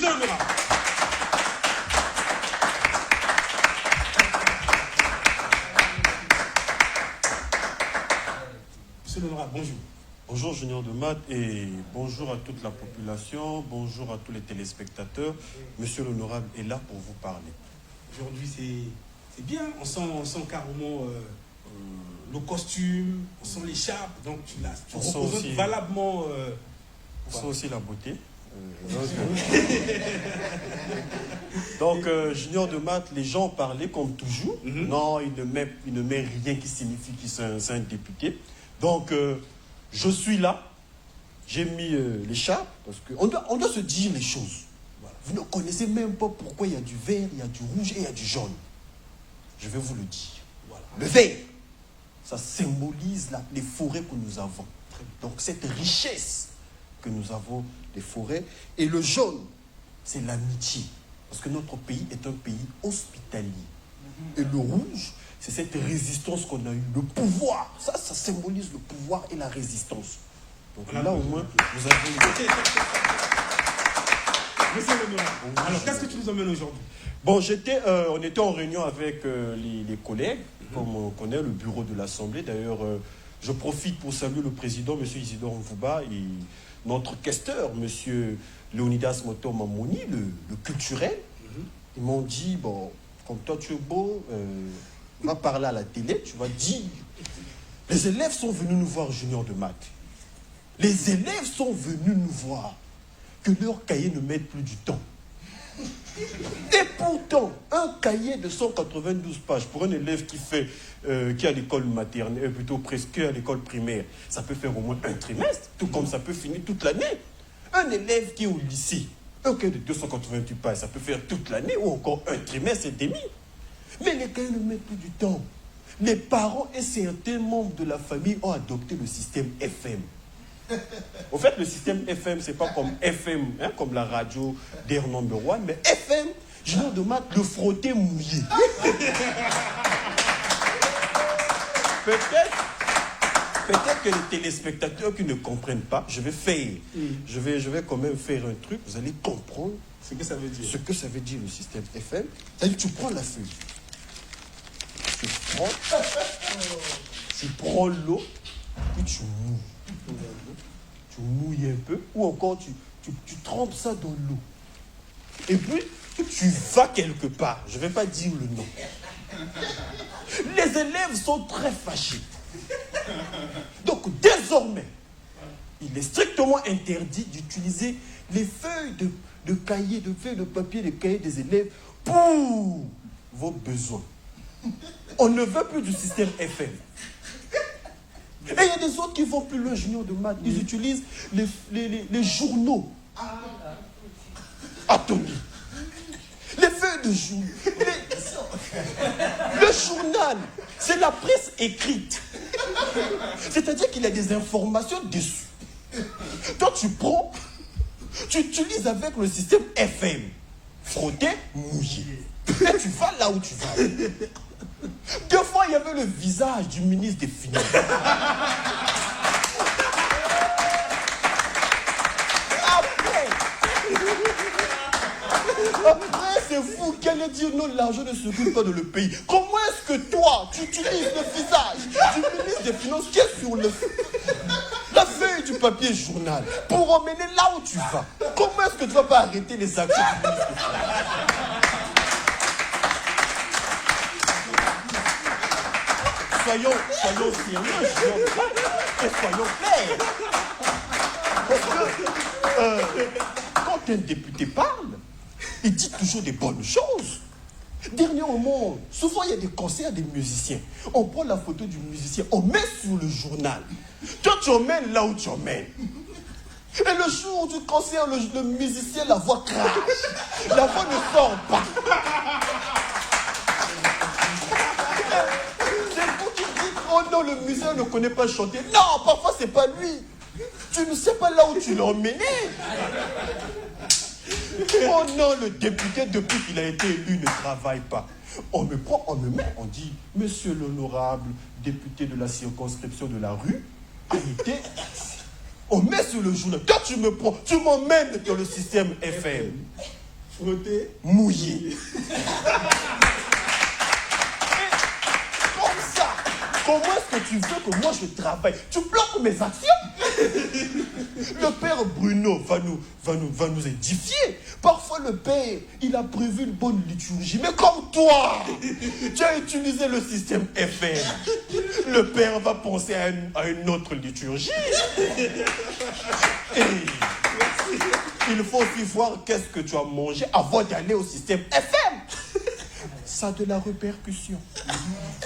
Monsieur l'honorable. Monsieur l'honorable, bonjour. Bonjour Junior de Math et bonjour à toute la population, bonjour à tous les téléspectateurs. Monsieur l'honorable est là pour vous parler. Aujourd'hui c'est bien, on sent carrément le costume, on sent l'écharpe, donc tu représentes valablement... on sent aussi la beauté. Donc Junior de Math, les gens parlaient comme toujours. Non, il ne met rien qui signifie qu'il c'est un député. Donc je suis là, j'ai mis l'écharpe, parce qu'on doit se dire les choses. Voilà. Vous ne connaissez même pas pourquoi il y a du vert, il y a du rouge et il y a du jaune. Je vais vous le dire. Voilà. Le vert, ça symbolise les forêts que nous avons. Donc cette richesse que nous avons des forêts. Et le jaune, c'est l'amitié. Parce que notre pays est un pays hospitalier. Et le rouge, c'est cette résistance qu'on a eue, le pouvoir. Ça symbolise le pouvoir et la résistance. Donc là, au moins, vous avez... Monsieur l'honorable, alors qu'est-ce que tu nous emmènes aujourd'hui? Bon, on était en réunion avec les collègues, comme on connaît, le bureau de l'Assemblée. D'ailleurs, je profite pour saluer le président, M. Isidore Mvouba, et notre questeur, M. Léonidas Moto Mamoni, le culturel. Ils m'ont dit, bon, comme toi tu es beau, va parler à la télé, tu vas dire. Les élèves sont venus nous voir, Junior de Math. Les élèves sont venus nous voir que leurs cahiers ne mettent plus du temps. Et pourtant, un cahier de 192 pages pour un élève qui est à l'école maternelle, plutôt presque à l'école primaire, ça peut faire au moins un trimestre, tout comme ça peut finir toute l'année. Un élève qui est au lycée, un cahier de 288 pages, ça peut faire toute l'année ou encore un trimestre et demi. Mais les cahiers ne mettent plus du temps. Les parents et certains membres de la famille ont adopté le système FM. En fait, le système FM, c'est pas comme FM, hein, comme la radio d'Air Number One, mais FM, Junior de Math, le frotté mouillé. Peut-être que les téléspectateurs qui ne comprennent pas, je vais quand même faire un truc, vous allez comprendre ce que ça veut dire. Ce que ça veut dire le système FM. C'est-à-dire, tu prends la feuille, tu prends l'eau, puis tu mouilles. Tu mouilles un peu, ou encore tu trempes ça dans l'eau. Et puis, tu vas quelque part. Je ne vais pas dire le nom. Les élèves sont très fâchés. Donc, désormais, il est strictement interdit d'utiliser les feuilles de cahiers, de feuilles de papier, les cahiers des élèves pour vos besoins. On ne veut plus du système FM. Et il y a des autres qui vont plus loin, Junior de Math. Ils utilisent les journaux. Attendez. Les feuilles de journaux. Le journal, c'est la presse écrite. C'est-à-dire qu'il y a des informations dessus. Toi, tu prends, tu utilises avec le système FM. Frotter, mouiller. Et tu vas là où tu vas. Deux fois, il y avait le visage du ministre des Finances. Après, c'est vous qui allez dire non, l'argent ne circule pas dans le pays. Comment est-ce que toi, tu utilises le visage du ministre des Finances qui est sur la feuille du papier journal pour emmener là où tu vas? Comment est-ce que tu ne vas pas arrêter les actions du ministre des Finances? Soyons sérieux, et soyons clairs. Parce que quand un député parle, il dit toujours des bonnes choses. Dernièrement, souvent il y a des concerts des musiciens. On prend la photo du musicien, on met sur le journal. Toi, tu emmènes là où tu emmènes. Et le jour du concert, le musicien, la voix crache. La voix ne sort pas. Oh non, le musicien ne connaît pas chanter. Non, parfois c'est pas lui. Tu ne sais pas là où tu l'as emmené. Oh non, le député, depuis qu'il a été élu, ne travaille pas. On me prend, on me met, on dit, monsieur l'honorable député de la circonscription de la rue a été On met sur le journal. Toi, tu me prends, tu m'emmènes dans le système FM. Frotter. Mouillé. Comme ça, comment est-ce que tu veux que moi je travaille? Tu bloques mes actions. Le père Bruno va nous édifier. Parfois le père, il a prévu une bonne liturgie. Mais comme toi, tu as utilisé le système FM. Le père va penser à une autre liturgie. Et il faut aussi voir qu'est-ce que tu as mangé avant d'aller au système FM. Ça a de la répercussion.